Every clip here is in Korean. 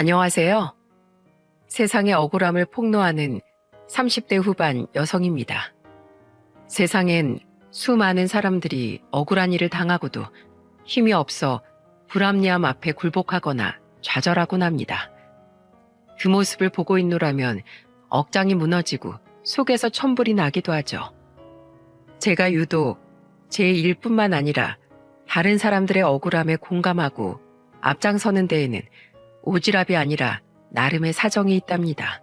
안녕하세요. 세상의 억울함을 폭로하는 30대 후반 여성입니다. 세상엔 수많은 사람들이 억울한 일을 당하고도 힘이 없어 불합리함 앞에 굴복하거나 좌절하곤 합니다. 그 모습을 보고 있노라면 억장이 무너지고 속에서 천불이 나기도 하죠. 제가 유독 제 일뿐만 아니라 다른 사람들의 억울함에 공감하고 앞장서는 데에는 오지랖이 아니라 나름의 사정이 있답니다.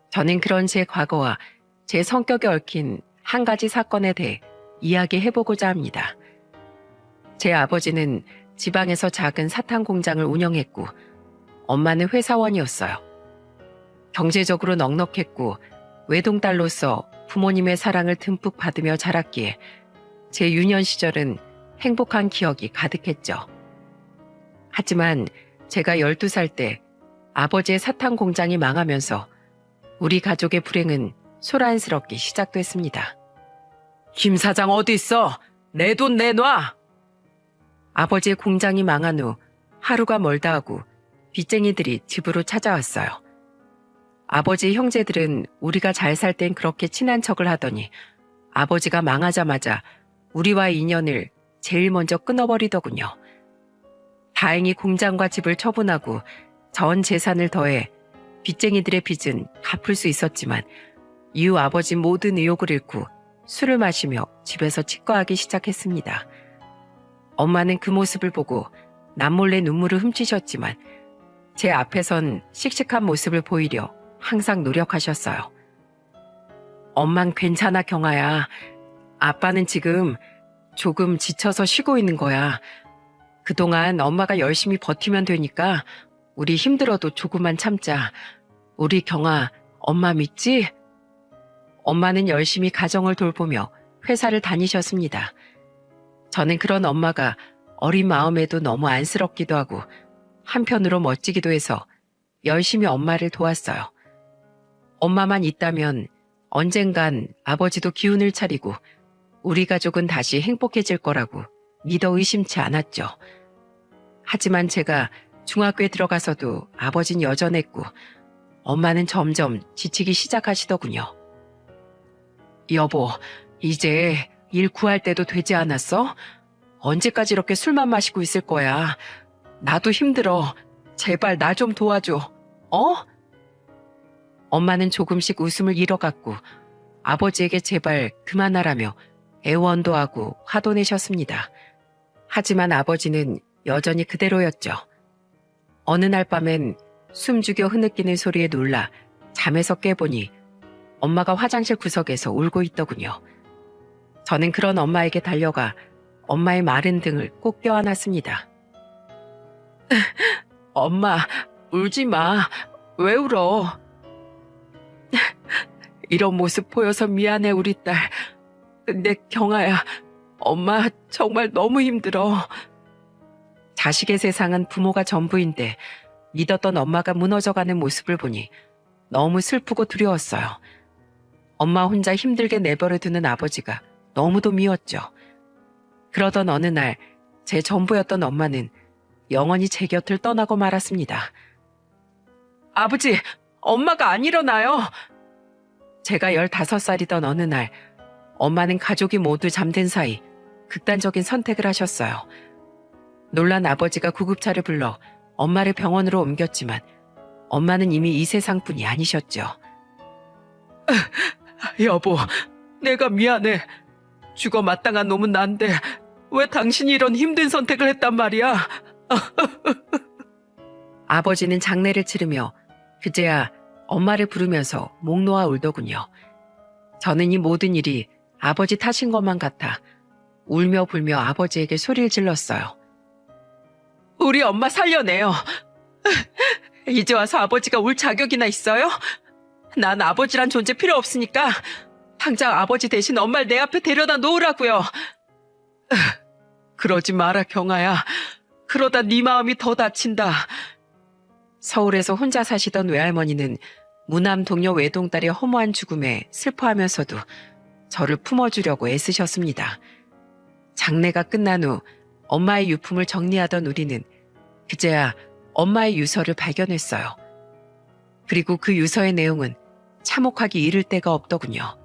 저는 그런 제 과거와 제 성격에 얽힌 한 가지 사건에 대해 이야기해보고자 합니다. 제 아버지는 지방에서 작은 사탕 공장을 운영했고 엄마는 회사원이었어요. 경제적으로 넉넉했고 외동딸로서 부모님의 사랑을 듬뿍 받으며 자랐기에 제 유년 시절은 행복한 기억이 가득했죠. 하지만 제가 12살 때 아버지의 사탕 공장이 망하면서 우리 가족의 불행은 소란스럽게 시작됐습니다. 김 사장 어디 있어? 내 돈 내놔! 아버지의 공장이 망한 후 하루가 멀다 하고 빚쟁이들이 집으로 찾아왔어요. 아버지의 형제들은 우리가 잘 살 땐 그렇게 친한 척을 하더니 아버지가 망하자마자 우리와의 인연을 제일 먼저 끊어버리더군요. 다행히 공장과 집을 처분하고 전 재산을 더해 빚쟁이들의 빚은 갚을 수 있었지만 이후 아버지 모든 의욕을 잃고 술을 마시며 집에서 치과하기 시작했습니다. 엄마는 그 모습을 보고 남몰래 눈물을 훔치셨지만 제 앞에선 씩씩한 모습을 보이려 항상 노력하셨어요. 엄만 괜찮아 경아야. 아빠는 지금 조금 지쳐서 쉬고 있는 거야. 그동안 엄마가 열심히 버티면 되니까 우리 힘들어도 조금만 참자. 우리 경아, 엄마 믿지? 엄마는 열심히 가정을 돌보며 회사를 다니셨습니다. 저는 그런 엄마가 어린 마음에도 너무 안쓰럽기도 하고 한편으로 멋지기도 해서 열심히 엄마를 도왔어요. 엄마만 있다면 언젠간 아버지도 기운을 차리고 우리 가족은 다시 행복해질 거라고 믿어 의심치 않았죠. 하지만 제가 중학교에 들어가서도 아버진 여전했고 엄마는 점점 지치기 시작하시더군요. 여보, 이제 일 구할 때도 되지 않았어? 언제까지 이렇게 술만 마시고 있을 거야? 나도 힘들어. 제발 나 좀 도와줘. 어? 엄마는 조금씩 웃음을 잃어갔고 아버지에게 제발 그만하라며 애원도 하고 화도 내셨습니다. 하지만 아버지는 여전히 그대로였죠. 어느 날 밤엔 숨죽여 흐느끼는 소리에 놀라 잠에서 깨보니 엄마가 화장실 구석에서 울고 있더군요. 저는 그런 엄마에게 달려가 엄마의 마른 등을 꼭 껴안았습니다. 엄마, 울지 마. 왜 울어? 이런 모습 보여서 미안해 우리 딸. 근데 경아야, 엄마 정말 너무 힘들어. 자식의 세상은 부모가 전부인데 믿었던 엄마가 무너져가는 모습을 보니 너무 슬프고 두려웠어요. 엄마 혼자 힘들게 내버려 두는 아버지가 너무도 미웠죠. 그러던 어느 날 제 전부였던 엄마는 영원히 제 곁을 떠나고 말았습니다. 아버지, 엄마가 안 일어나요. 제가 15살이던 어느 날 엄마는 가족이 모두 잠든 사이 극단적인 선택을 하셨어요. 놀란 아버지가 구급차를 불러 엄마를 병원으로 옮겼지만 엄마는 이미 이 세상뿐이 아니셨죠. 여보, 내가 미안해. 죽어 마땅한 놈은 난데 왜 당신이 이런 힘든 선택을 했단 말이야? 아버지는 장례를 치르며 그제야 엄마를 부르면서 목 놓아 울더군요. 저는 이 모든 일이 아버지 탓인 것만 같아 울며 불며 아버지에게 소리를 질렀어요. 우리 엄마 살려내요. 이제 와서 아버지가 울 자격이나 있어요? 난 아버지란 존재 필요 없으니까 당장 아버지 대신 엄마를 내 앞에 데려다 놓으라고요. 그러지 마라 경아야. 그러다 네 마음이 더 다친다. 서울에서 혼자 사시던 외할머니는 무남 동료 외동딸의 허무한 죽음에 슬퍼하면서도 저를 품어주려고 애쓰셨습니다. 장례가 끝난 후 엄마의 유품을 정리하던 우리는 그제야 엄마의 유서를 발견했어요. 그리고 그 유서의 내용은 참혹하기 이를 데가 없더군요.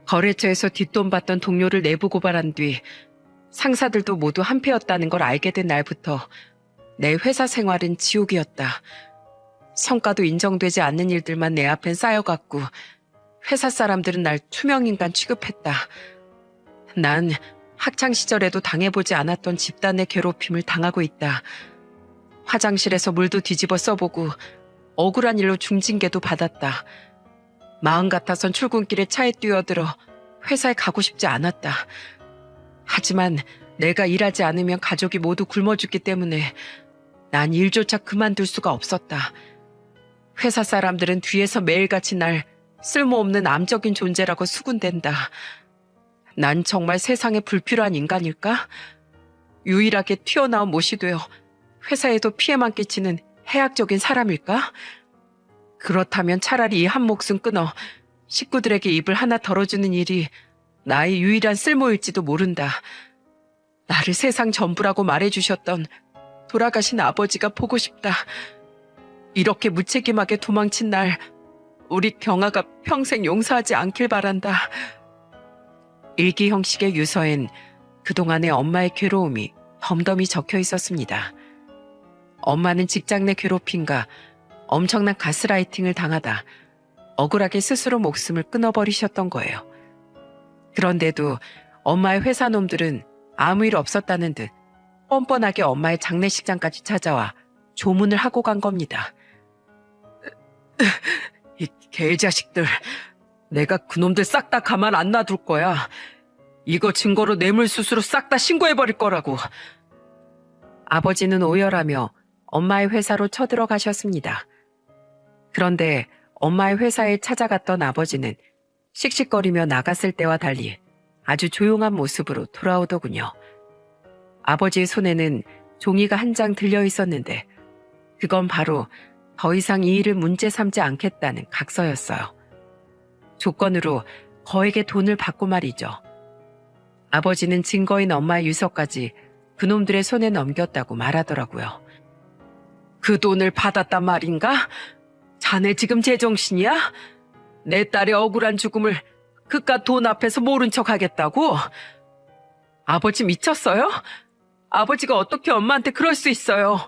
거래처에서 뒷돈 받던 동료를 내부 고발한 뒤 상사들도 모두 한패였다는 걸 알게 된 날부터 내 회사 생활은 지옥이었다. 성과도 인정되지 않는 일들만 내 앞엔 쌓여갔고 회사 사람들은 날 투명인간 취급했다. 난 학창시절에도 당해보지 않았던 집단의 괴롭힘을 당하고 있다. 화장실에서 물도 뒤집어 써보고 억울한 일로 중징계도 받았다. 마음 같아선 출근길에 차에 뛰어들어 회사에 가고 싶지 않았다. 하지만 내가 일하지 않으면 가족이 모두 굶어 죽기 때문에 난 일조차 그만둘 수가 없었다. 회사 사람들은 뒤에서 매일같이 날 쓸모없는 암적인 존재라고 수군댄다. 난 정말 세상에 불필요한 인간일까? 유일하게 튀어나온 못이 되어 회사에도 피해만 끼치는 해악적인 사람일까? 그렇다면 차라리 이 한 목숨 끊어 식구들에게 입을 하나 덜어주는 일이 나의 유일한 쓸모일지도 모른다. 나를 세상 전부라고 말해주셨던 돌아가신 아버지가 보고 싶다. 이렇게 무책임하게 도망친 날 우리 경아가 평생 용서하지 않길 바란다. 일기 형식의 유서엔 그동안의 엄마의 괴로움이 덤덤히 적혀 있었습니다. 엄마는 직장 내 괴롭힘과 엄청난 가스라이팅을 당하다 억울하게 스스로 목숨을 끊어버리셨던 거예요. 그런데도 엄마의 회사 놈들은 아무 일 없었다는 듯 뻔뻔하게 엄마의 장례식장까지 찾아와 조문을 하고 간 겁니다. 이 개자식들, 내가 그놈들 싹 다 가만 안 놔둘 거야. 이거 증거로 뇌물수수로 싹 다 신고해버릴 거라고. 아버지는 오열하며 엄마의 회사로 쳐들어가셨습니다. 그런데 엄마의 회사에 찾아갔던 아버지는 씩씩거리며 나갔을 때와 달리 아주 조용한 모습으로 돌아오더군요. 아버지의 손에는 종이가 한 장 들려 있었는데 그건 바로 더 이상 이 일을 문제 삼지 않겠다는 각서였어요. 조건으로 거액의 돈을 받고 말이죠. 아버지는 증거인 엄마의 유서까지 그놈들의 손에 넘겼다고 말하더라고요. 그 돈을 받았단 말인가? 자네 지금 제정신이야? 내 딸의 억울한 죽음을 그깟 돈 앞에서 모른 척 하겠다고? 아버지 미쳤어요? 아버지가 어떻게 엄마한테 그럴 수 있어요?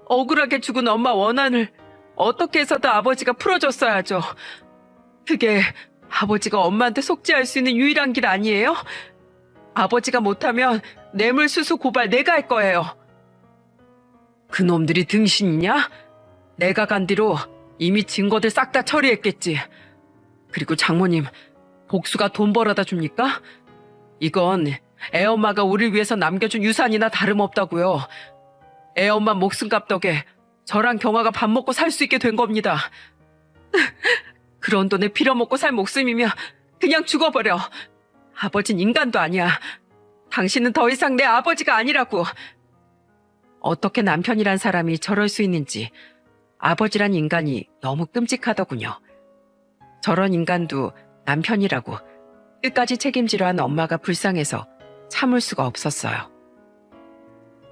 억울하게 죽은 엄마 원한을 어떻게 해서든 아버지가 풀어줬어야죠. 그게 아버지가 엄마한테 속죄할 수 있는 유일한 길 아니에요? 아버지가 못하면 뇌물수수 고발 내가 할 거예요. 그놈들이 등신이냐? 내가 간 뒤로 이미 증거들 싹 다 처리했겠지. 그리고 장모님, 복수가 돈 벌어다 줍니까? 이건 애엄마가 우릴 위해서 남겨준 유산이나 다름없다고요. 애엄마 목숨값 덕에 저랑 경아가 밥 먹고 살 수 있게 된 겁니다. 그런 돈에 빌어먹고 살 목숨이면 그냥 죽어버려. 아버진 인간도 아니야. 당신은 더 이상 내 아버지가 아니라고. 어떻게 남편이란 사람이 저럴 수 있는지 아버지란 인간이 너무 끔찍하더군요. 저런 인간도 남편이라고 끝까지 책임지려 한 엄마가 불쌍해서 참을 수가 없었어요.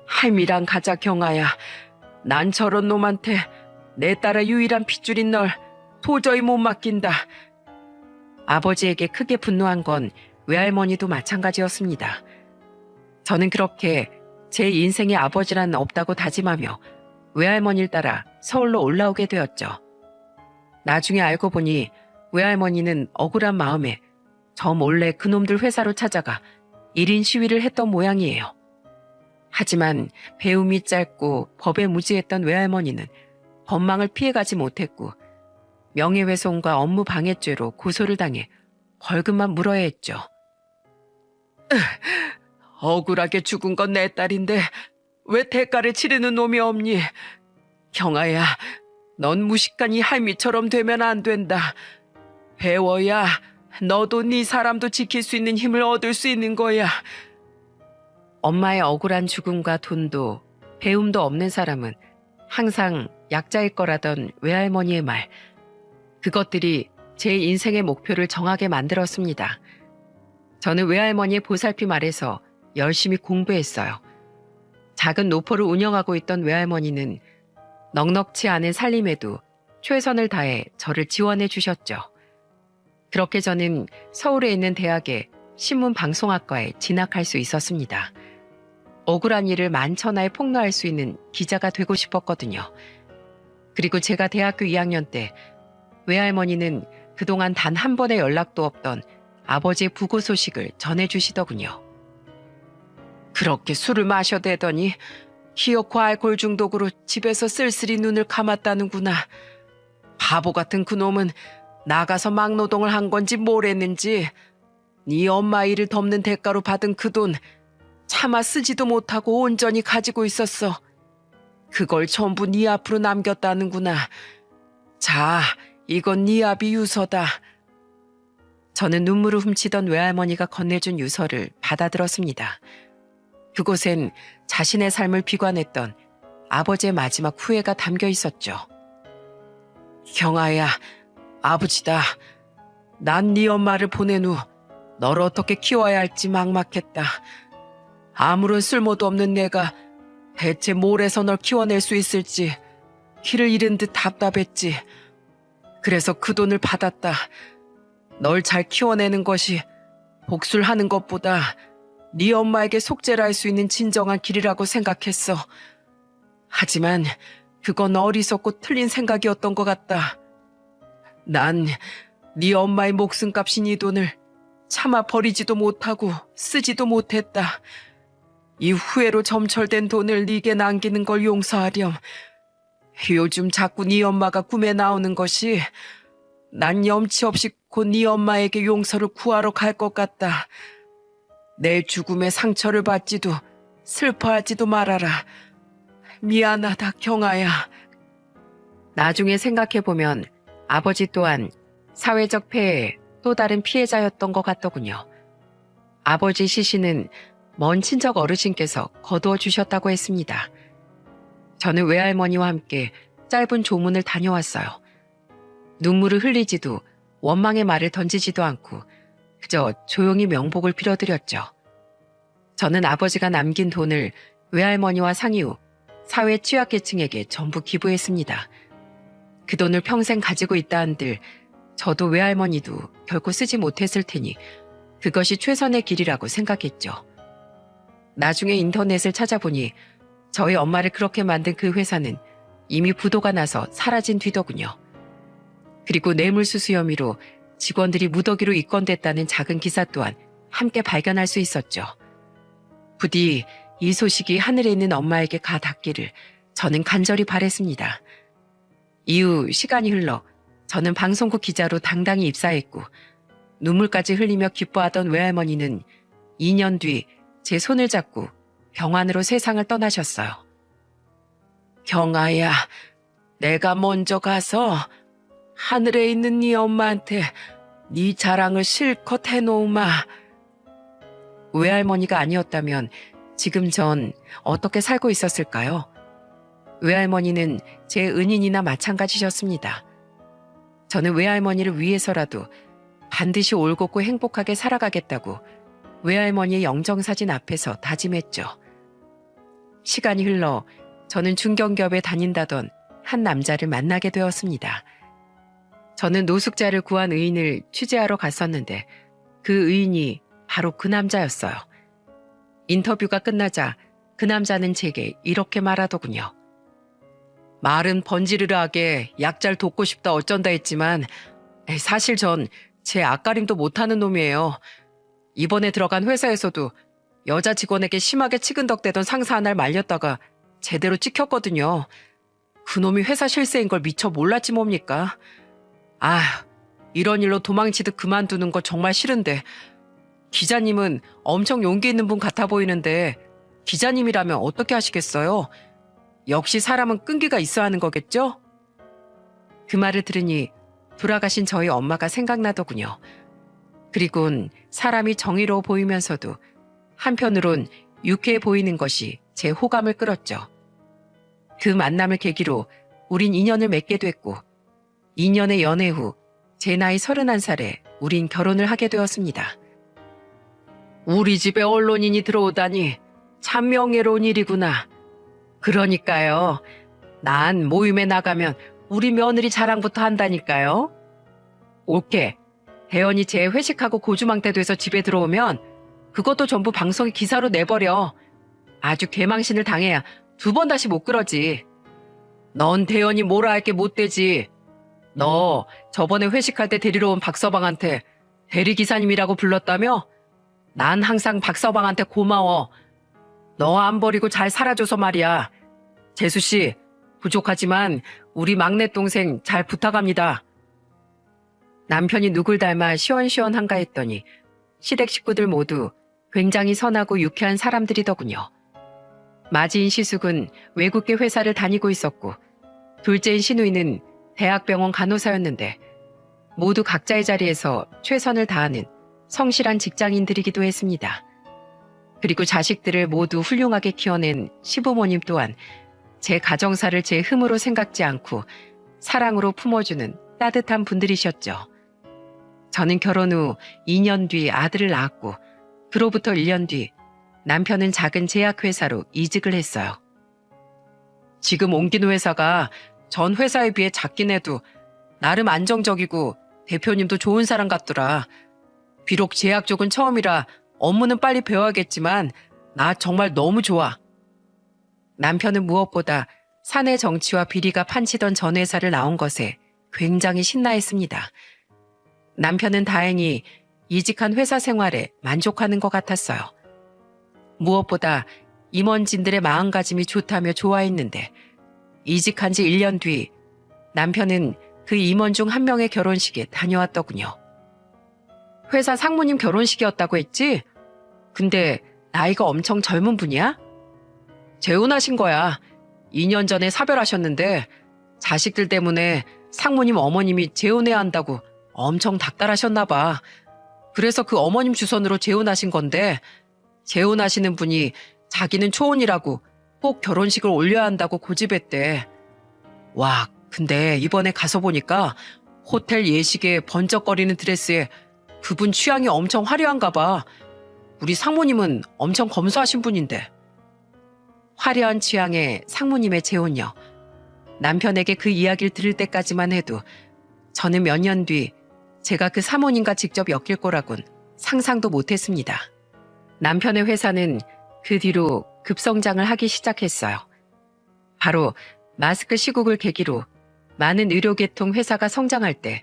할미랑 가자 경아야. 난 저런 놈한테 내 딸의 유일한 핏줄인 널 도저히 못 맡긴다. 아버지에게 크게 분노한 건 외할머니도 마찬가지였습니다. 저는 그렇게 제 인생의 아버지란 없다고 다짐하며 외할머니를 따라 서울로 올라오게 되었죠. 나중에 알고 보니 외할머니는 억울한 마음에 저 몰래 그놈들 회사로 찾아가 1인 시위를 했던 모양이에요. 하지만 배움이 짧고 법에 무지했던 외할머니는 법망을 피해가지 못했고 명예훼손과 업무방해죄로 고소를 당해 벌금만 물어야 했죠. 억울하게 죽은 건 내 딸인데 왜 대가를 치르는 놈이 없니? 경아야, 넌 무식한 이 할미처럼 되면 안 된다. 배워야 너도 네 사람도 지킬 수 있는 힘을 얻을 수 있는 거야. 엄마의 억울한 죽음과 돈도 배움도 없는 사람은 항상 약자일 거라던 외할머니의 말. 그것들이 제 인생의 목표를 정하게 만들었습니다. 저는 외할머니의 보살핌 아래서 열심히 공부했어요. 작은 노포를 운영하고 있던 외할머니는 넉넉치 않은 살림에도 최선을 다해 저를 지원해 주셨죠. 그렇게 저는 서울에 있는 대학의 신문방송학과에 진학할 수 있었습니다. 억울한 일을 만천하에 폭로할 수 있는 기자가 되고 싶었거든요. 그리고 제가 대학교 2학년 때 외할머니는 그동안 단 한 번의 연락도 없던 아버지의 부고 소식을 전해주시더군요. 그렇게 술을 마셔대더니 기어코 알코올 중독으로 집에서 쓸쓸히 눈을 감았다는구나. 바보 같은 그놈은 나가서 막노동을 한 건지 뭘 했는지 네 엄마 일을 덮는 대가로 받은 그 돈 차마 쓰지도 못하고 온전히 가지고 있었어. 그걸 전부 네 앞으로 남겼다는구나. 자, 이건 네 아비 유서다. 저는 눈물을 훔치던 외할머니가 건네준 유서를 받아들었습니다. 그곳엔 자신의 삶을 비관했던 아버지의 마지막 후회가 담겨 있었죠. 경아야, 아버지다. 난 네 엄마를 보낸 후 너를 어떻게 키워야 할지 막막했다. 아무런 쓸모도 없는 내가 대체 뭘 해서 널 키워낼 수 있을지 길을 잃은 듯 답답했지. 그래서 그 돈을 받았다. 널 잘 키워내는 것이 복수를 하는 것보다 네 엄마에게 속죄를 할 수 있는 진정한 길이라고 생각했어. 하지만 그건 어리석고 틀린 생각이었던 것 같다. 난 네 엄마의 목숨값인 이 돈을 차마 버리지도 못하고 쓰지도 못했다. 이 후회로 점철된 돈을 네게 남기는 걸 용서하렴. 요즘 자꾸 네 엄마가 꿈에 나오는 것이 난 염치 없이 곧 네 엄마에게 용서를 구하러 갈 것 같다. 내 죽음에 상처를 받지도 슬퍼하지도 말아라. 미안하다, 경아야. 나중에 생각해보면 아버지 또한 사회적 폐해의 또 다른 피해자였던 것 같더군요. 아버지 시신은 먼 친척 어르신께서 거두어 주셨다고 했습니다. 저는 외할머니와 함께 짧은 조문을 다녀왔어요. 눈물을 흘리지도 원망의 말을 던지지도 않고 그저 조용히 명복을 빌어드렸죠. 저는 아버지가 남긴 돈을 외할머니와 상의 후 사회 취약계층에게 전부 기부했습니다. 그 돈을 평생 가지고 있다 한들 저도 외할머니도 결코 쓰지 못했을 테니 그것이 최선의 길이라고 생각했죠. 나중에 인터넷을 찾아보니 저희 엄마를 그렇게 만든 그 회사는 이미 부도가 나서 사라진 뒤더군요. 그리고 뇌물수수 혐의로 직원들이 무더기로 입건됐다는 작은 기사 또한 함께 발견할 수 있었죠. 부디 이 소식이 하늘에 있는 엄마에게 가 닿기를 저는 간절히 바랬습니다. 이후 시간이 흘러 저는 방송국 기자로 당당히 입사했고 눈물까지 흘리며 기뻐하던 외할머니는 2년 뒤 제 손을 잡고 병환으로 세상을 떠나셨어요. 경아야, 내가 먼저 가서 하늘에 있는 네 엄마한테 네 자랑을 실컷 해놓으마. 외할머니가 아니었다면 지금 전 어떻게 살고 있었을까요? 외할머니는 제 은인이나 마찬가지셨습니다. 저는 외할머니를 위해서라도 반드시 올곧고 행복하게 살아가겠다고 외할머니의 영정사진 앞에서 다짐했죠. 시간이 흘러 저는 중견기업에 다닌다던 한 남자를 만나게 되었습니다. 저는 노숙자를 구한 의인을 취재하러 갔었는데 그 의인이 바로 그 남자였어요. 인터뷰가 끝나자 그 남자는 제게 이렇게 말하더군요. 말은 번지르르하게 약잘 돕고 싶다 어쩐다 했지만 사실 전 제 앞가림도 못하는 놈이에요. 이번에 들어간 회사에서도 여자 직원에게 심하게 치근덕대던 상사 하나를 말렸다가 제대로 찍혔거든요. 그놈이 회사 실세인 걸 미처 몰랐지 뭡니까? 이런 일로 도망치듯 그만두는 거 정말 싫은데 기자님은 엄청 용기 있는 분 같아 보이는데 기자님이라면 어떻게 하시겠어요? 역시 사람은 끈기가 있어야 하는 거겠죠? 그 말을 들으니 돌아가신 저희 엄마가 생각나더군요. 그리곤 사람이 정의로워 보이면서도 한편으론 유쾌해 보이는 것이 제 호감을 끌었죠. 그 만남을 계기로 우린 인연을 맺게 됐고 2년의 연애 후 제 나이 31살에 우린 결혼을 하게 되었습니다. 우리 집에 언론인이 들어오다니 참 명예로운 일이구나. 그러니까요. 난 모임에 나가면 우리 며느리 자랑부터 한다니까요. 오케이. 대현이 제 회식하고 고주망태 돼서 집에 들어오면 그것도 전부 방송에 기사로 내버려. 아주 개망신을 당해야 2번 다시 못 그러지. 넌 대현이 뭐라 할 게 못 되지. 너 저번에 회식할 때 데리러 온 박서방한테 대리기사님이라고 불렀다며? 난 항상 박서방한테 고마워. 너 안 버리고 잘 살아줘서 말이야. 재수씨, 부족하지만 우리 막내 동생 잘 부탁합니다. 남편이 누굴 닮아 시원시원한가 했더니 시댁 식구들 모두 굉장히 선하고 유쾌한 사람들이더군요. 마지인 시숙은 외국계 회사를 다니고 있었고 둘째인 신우이는 대학병원 간호사였는데 모두 각자의 자리에서 최선을 다하는 성실한 직장인들이기도 했습니다. 그리고 자식들을 모두 훌륭하게 키워낸 시부모님 또한 제 가정사를 제 흠으로 생각지 않고 사랑으로 품어주는 따뜻한 분들이셨죠. 저는 결혼 후 2년 뒤 아들을 낳았고 그로부터 1년 뒤 남편은 작은 제약회사로 이직을 했어요. 지금 옮긴 회사가 전 회사에 비해 작긴 해도 나름 안정적이고 대표님도 좋은 사람 같더라. 비록 제약 쪽은 처음이라 업무는 빨리 배워야겠지만 나 정말 너무 좋아. 남편은 무엇보다 사내 정치와 비리가 판치던 전 회사를 나온 것에 굉장히 신나했습니다. 남편은 다행히 이직한 회사 생활에 만족하는 것 같았어요. 무엇보다 임원진들의 마음가짐이 좋다며 좋아했는데 이직한 지 1년 뒤 남편은 그 임원 중 한 명의 결혼식에 다녀왔더군요. 회사 상무님 결혼식이었다고 했지? 근데 나이가 엄청 젊은 분이야? 재혼하신 거야. 2년 전에 사별하셨는데 자식들 때문에 상무님 어머님이 재혼해야 한다고 엄청 닥달하셨나 봐. 그래서 그 어머님 주선으로 재혼하신 건데 재혼하시는 분이 자기는 초혼이라고 꼭 결혼식을 올려야 한다고 고집했대. 와, 근데 이번에 가서 보니까 호텔 예식에 번쩍거리는 드레스에 그분 취향이 엄청 화려한가 봐. 우리 상무님은 엄청 검소하신 분인데. 화려한 취향의 상무님의 재혼녀. 남편에게 그 이야기를 들을 때까지만 해도 저는 몇 년 뒤 제가 그 사모님과 직접 엮일 거라곤 상상도 못했습니다. 남편의 회사는 그 뒤로 급성장을 하기 시작했어요. 바로 마스크 시국을 계기로 많은 의료계통 회사가 성장할 때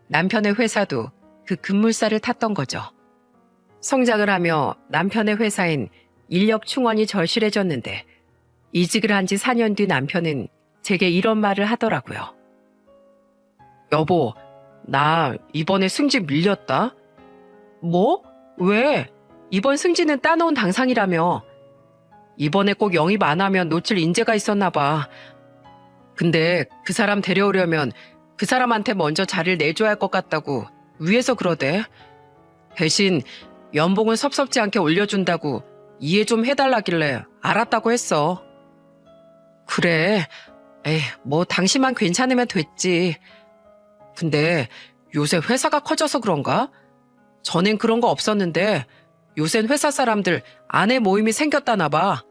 남편의 회사도 그 급물살을 탔던 거죠. 성장을 하며 남편의 회사엔 인력 충원이 절실해졌는데 이직을 한 지 4년 뒤 남편은 제게 이런 말을 하더라고요. 여보, 나 이번에 승진 밀렸다. 뭐? 왜? 이번 승진은 따놓은 당상이라며. 이번에 꼭 영입 안 하면 놓칠 인재가 있었나 봐. 근데 그 사람 데려오려면 그 사람한테 먼저 자리를 내줘야 할 것 같다고 위에서 그러대. 대신 연봉은 섭섭지 않게 올려준다고 이해 좀 해달라길래 알았다고 했어. 그래. 에이, 뭐 당신만 괜찮으면 됐지. 근데 요새 회사가 커져서 그런가? 전엔 그런 거 없었는데 요샌 회사 사람들 아내 모임이 생겼다나 봐.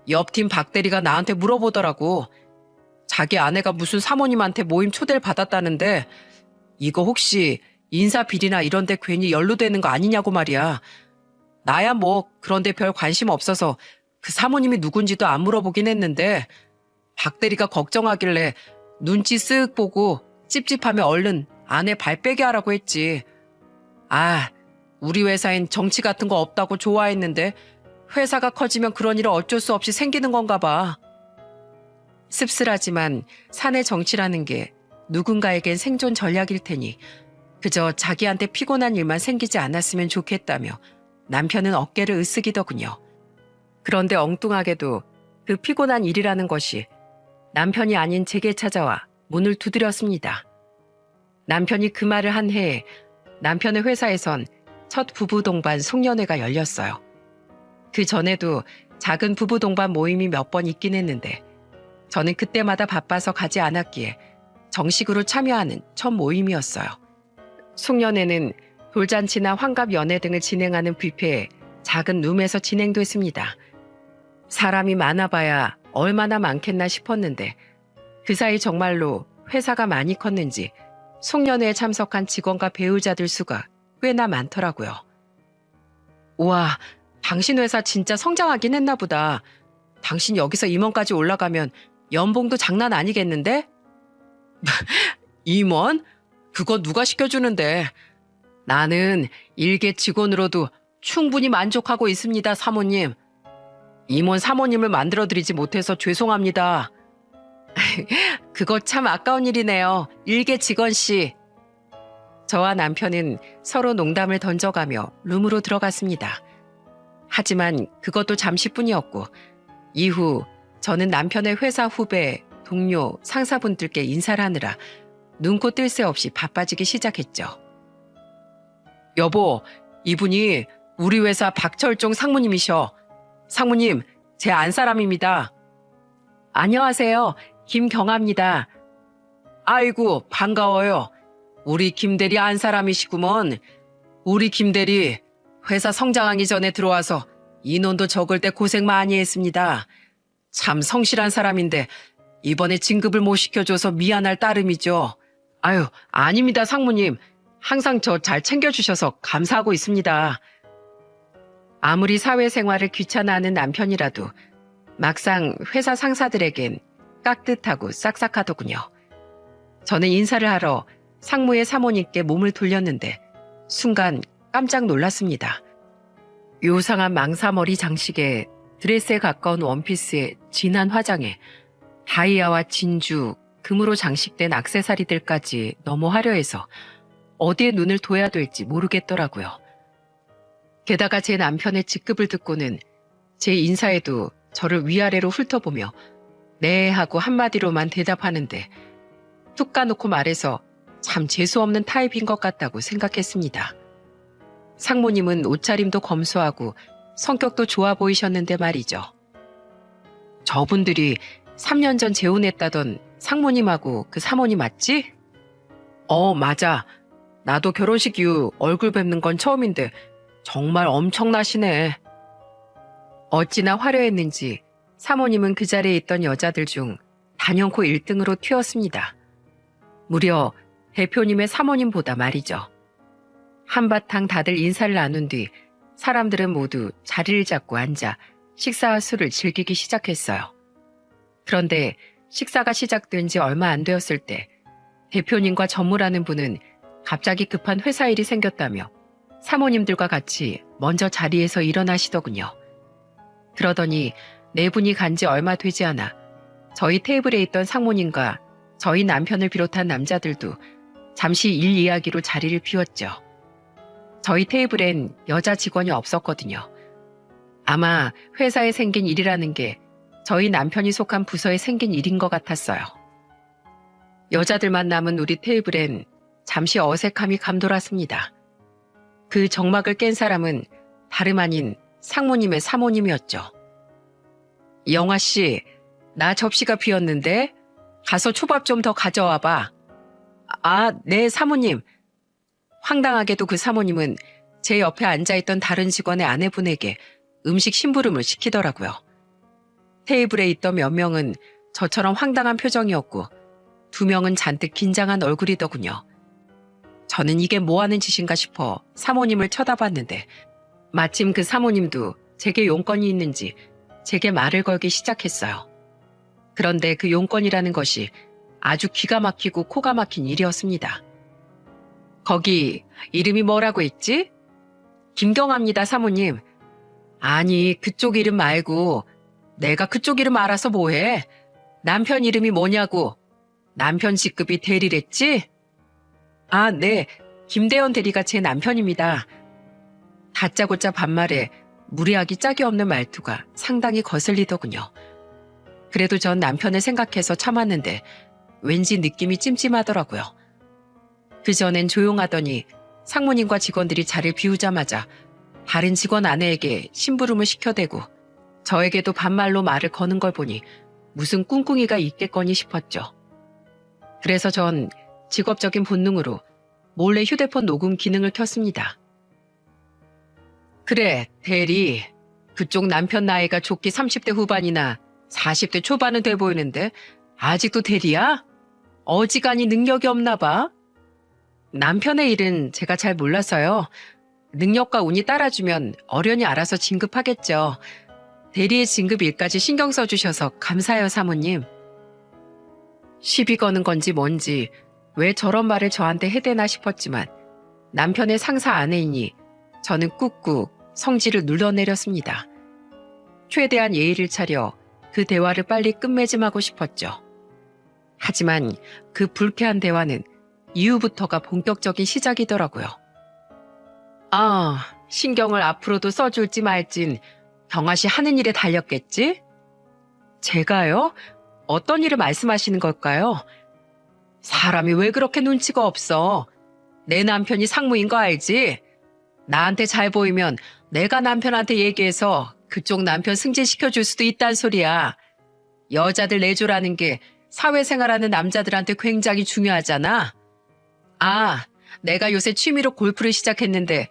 옆팀 박 대리가 나한테 물어보더라고. 자기 아내가 무슨 사모님한테 모임 초대를 받았다는데 이거 혹시 인사 비리나 이런 데 괜히 연루되는 거 아니냐고 말이야. 나야 뭐 그런 데 별 관심 없어서 그 사모님이 누군지도 안 물어보긴 했는데 박 대리가 걱정하길래 눈치 쓱 보고 찝찝하면 얼른 아내 발 빼게 하라고 했지. 아, 우리 회사엔 정치 같은 거 없다고 좋아했는데 회사가 커지면 그런 일은 어쩔 수 없이 생기는 건가 봐. 씁쓸하지만 사내 정치라는 게 누군가에겐 생존 전략일 테니 그저 자기한테 피곤한 일만 생기지 않았으면 좋겠다며 남편은 어깨를 으쓱이더군요. 그런데 엉뚱하게도 그 피곤한 일이라는 것이 남편이 아닌 제게 찾아와 문을 두드렸습니다. 남편이 그 말을 한 해에 남편의 회사에선 첫 부부 동반 송년회가 열렸어요. 그 전에도 작은 부부 동반 모임이 몇 번 있긴 했는데 저는 그때마다 바빠서 가지 않았기에 정식으로 참여하는 첫 모임이었어요. 송년회는 돌잔치나 환갑 연회 등을 진행하는 뷔페에 작은 룸에서 진행됐습니다. 사람이 많아봐야 얼마나 많겠나 싶었는데 그 사이 정말로 회사가 많이 컸는지 송년회에 참석한 직원과 배우자들 수가 꽤나 많더라고요. 우와, 당신 회사 진짜 성장하긴 했나 보다. 당신 여기서 임원까지 올라가면 연봉도 장난 아니겠는데? 임원? 그거 누가 시켜주는데? 나는 일개 직원으로도 충분히 만족하고 있습니다, 사모님. 임원 사모님을 만들어드리지 못해서 죄송합니다. 그거 참 아까운 일이네요, 일개 직원씨. 저와 남편은 서로 농담을 던져가며 룸으로 들어갔습니다. 하지만 그것도 잠시뿐이었고 이후 저는 남편의 회사 후배, 동료, 상사분들께 인사를 하느라 눈코 뜰 새 없이 바빠지기 시작했죠. 여보, 이분이 우리 회사 박철종 상무님이셔. 상무님, 제 안사람입니다. 안녕하세요. 김경아입니다. 아이고, 반가워요. 우리 김대리 안사람이시구먼. 우리 김대리 회사 성장하기 전에 들어와서 인원도 적을 때 고생 많이 했습니다. 참 성실한 사람인데 이번에 진급을 못 시켜줘서 미안할 따름이죠. 아유, 아닙니다, 상무님. 항상 저 잘 챙겨주셔서 감사하고 있습니다. 아무리 사회생활을 귀찮아하는 남편이라도 막상 회사 상사들에겐 깍듯하고 싹싹하더군요. 저는 인사를 하러 상무의 사모님께 몸을 돌렸는데 순간 깜짝 놀랐습니다. 요상한 망사머리 장식에 드레스에 가까운 원피스에 진한 화장에 다이아와 진주, 금으로 장식된 액세서리들까지 너무 화려해서 어디에 눈을 둬야 될지 모르겠더라고요. 게다가 제 남편의 직급을 듣고는 제 인사에도 저를 위아래로 훑어보며 네 하고 한마디로만 대답하는데 툭 까놓고 말해서 참 재수없는 타입인 것 같다고 생각했습니다. 상무님은 옷차림도 검소하고 성격도 좋아 보이셨는데 말이죠. 저분들이 3년 전 재혼했다던 상무님하고 그 사모님 맞지? 맞아. 나도 결혼식 이후 얼굴 뵙는 건 처음인데 정말 엄청나시네. 어찌나 화려했는지 사모님은 그 자리에 있던 여자들 중 단연코 1등으로 튀었습니다. 무려 대표님의 사모님보다 말이죠. 한바탕 다들 인사를 나눈 뒤 사람들은 모두 자리를 잡고 앉아 식사와 술을 즐기기 시작했어요. 그런데 식사가 시작된 지 얼마 안 되었을 때 대표님과 전무라는 분은 갑자기 급한 회사 일이 생겼다며 사모님들과 같이 먼저 자리에서 일어나시더군요. 그러더니 네 분이 간 지 얼마 되지 않아 저희 테이블에 있던 상무님과 저희 남편을 비롯한 남자들도 잠시 일 이야기로 자리를 비웠죠. 저희 테이블엔 여자 직원이 없었거든요. 아마 회사에 생긴 일이라는 게 저희 남편이 속한 부서에 생긴 일인 것 같았어요. 여자들만 남은 우리 테이블엔 잠시 어색함이 감돌았습니다. 그 정막을 깬 사람은 다름 아닌 상무님의 사모님이었죠. 영아 씨, 나 접시가 비었는데 가서 초밥 좀 더 가져와 봐. 아, 네, 사모님. 황당하게도 그 사모님은 제 옆에 앉아있던 다른 직원의 아내분에게 음식 심부름을 시키더라고요. 테이블에 있던 몇 명은 저처럼 황당한 표정이었고 2명은 잔뜩 긴장한 얼굴이더군요. 저는 이게 뭐하는 짓인가 싶어 사모님을 쳐다봤는데 마침 그 사모님도 제게 용건이 있는지 제게 말을 걸기 시작했어요. 그런데 그 용건이라는 것이 아주 기가 막히고 코가 막힌 일이었습니다. 거기 이름이 뭐라고 했지? 김경아입니다, 사모님. 아니, 그쪽 이름 말고 내가 그쪽 이름 알아서 뭐해? 남편 이름이 뭐냐고. 남편 직급이 대리랬지? 아, 네. 김대현 대리가 제 남편입니다. 다짜고짜 반말에 무례하기 짝이 없는 말투가 상당히 거슬리더군요. 그래도 전 남편을 생각해서 참았는데 왠지 느낌이 찜찜하더라고요. 그전엔 조용하더니 상무님과 직원들이 자리를 비우자마자 다른 직원 아내에게 심부름을 시켜대고 저에게도 반말로 말을 거는 걸 보니 무슨 꿍꿍이가 있겠거니 싶었죠. 그래서 전 직업적인 본능으로 몰래 휴대폰 녹음 기능을 켰습니다. 그래, 대리. 그쪽 남편 나이가 좋게 30대 후반이나 40대 초반은 돼 보이는데 아직도 대리야? 어지간히 능력이 없나 봐. 남편의 일은 제가 잘 몰라서요. 능력과 운이 따라주면 어련히 알아서 진급하겠죠. 대리의 진급 일까지 신경 써주셔서 감사해요, 사모님. 시비 거는 건지 뭔지 왜 저런 말을 저한테 해대나 싶었지만 남편의 상사 아내이니 저는 꾹꾹 성질을 눌러내렸습니다. 최대한 예의를 차려 그 대화를 빨리 끝맺음하고 싶었죠. 하지만 그 불쾌한 대화는 이후부터가 본격적인 시작이더라고요. 아, 신경을 앞으로도 써줄지 말진 경아 씨 하는 일에 달렸겠지? 제가요? 어떤 일을 말씀하시는 걸까요? 사람이 왜 그렇게 눈치가 없어? 내 남편이 상무인 거 알지? 나한테 잘 보이면 내가 남편한테 얘기해서 그쪽 남편 승진시켜줄 수도 있단 소리야. 여자들 내조라는 게 사회생활하는 남자들한테 굉장히 중요하잖아. 아, 내가 요새 취미로 골프를 시작했는데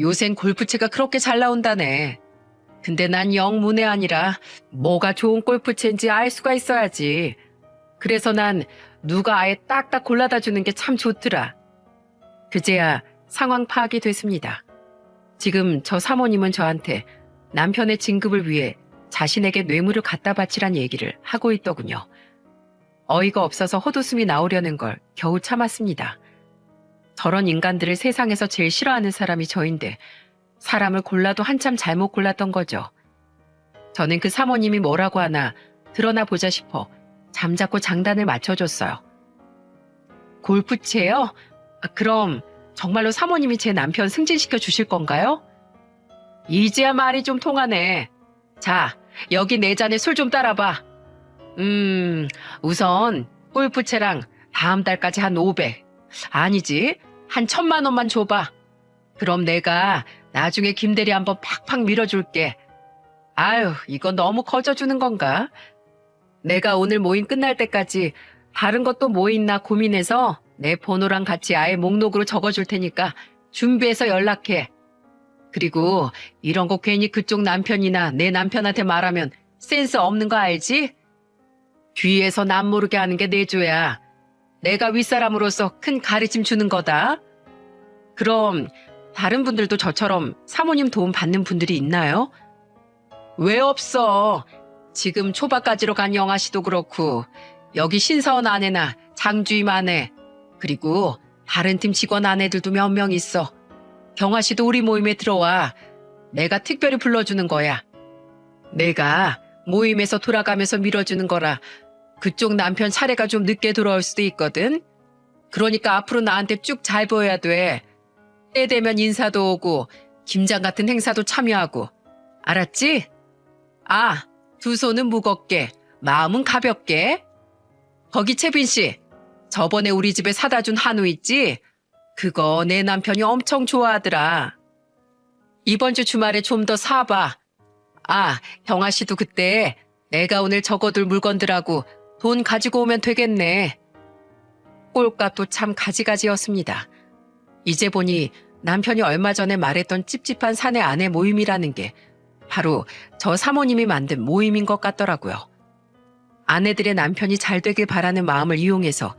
요샌 골프채가 그렇게 잘 나온다네. 근데 난 영 문외한이라 뭐가 좋은 골프채인지 알 수가 있어야지. 그래서 난 누가 아예 딱딱 골라다 주는 게 참 좋더라. 그제야 상황 파악이 됐습니다. 지금 저 사모님은 저한테 남편의 진급을 위해 자신에게 뇌물을 갖다 바치란 얘기를 하고 있더군요. 어이가 없어서 헛웃음이 나오려는 걸 겨우 참았습니다. 저런 인간들을 세상에서 제일 싫어하는 사람이 저인데 사람을 골라도 한참 잘못 골랐던 거죠. 저는 그 사모님이 뭐라고 하나 드러나 보자 싶어 잠자코 장단을 맞춰줬어요. 골프채요? 그럼 정말로 사모님이 제 남편 승진시켜 주실 건가요? 이제야 말이 좀 통하네. 자, 여기 내 잔에 술 좀 따라봐. 우선 골프채랑 다음 달까지 한 500. 아니지, 한 1,000만 원만 줘봐. 그럼 내가 나중에 김대리 한번 팍팍 밀어줄게. 아유, 이거 너무 거저주는 건가? 내가 오늘 모임 끝날 때까지 다른 것도 뭐 있나 고민해서 내 번호랑 같이 아예 목록으로 적어줄 테니까 준비해서 연락해. 그리고 이런 거 괜히 그쪽 남편이나 내 남편한테 말하면 센스 없는 거 알지? 뒤에서 남 모르게 하는 게 내조야. 내가 윗사람으로서 큰 가르침 주는 거다. 그럼 다른 분들도 저처럼 사모님 도움 받는 분들이 있나요? 왜 없어? 지금 초밥까지로 간 영아 씨도 그렇고 여기 신사원 아내나 장주임 아내 그리고 다른 팀 직원 아내들도 몇 명 있어. 경아 씨도 우리 모임에 들어와. 내가 특별히 불러주는 거야. 내가 모임에서 돌아가면서 밀어주는 거라 그쪽 남편 차례가 좀 늦게 돌아올 수도 있거든. 그러니까 앞으로 나한테 쭉 잘 보여야 돼. 때 되면 인사도 오고 김장 같은 행사도 참여하고. 알았지? 아, 두 손은 무겁게, 마음은 가볍게. 거기 채빈 씨, 저번에 우리 집에 사다 준 한우 있지? 그거 내 남편이 엄청 좋아하더라. 이번 주 주말에 좀 더 사봐. 아, 경아 씨도 그때 내가 오늘 적어둘 물건들하고 돈 가지고 오면 되겠네. 꼴값도 참 가지가지였습니다. 이제 보니 남편이 얼마 전에 말했던 찝찝한 사내 아내 모임이라는 게 바로 저 사모님이 만든 모임인 것 같더라고요. 아내들의 남편이 잘 되길 바라는 마음을 이용해서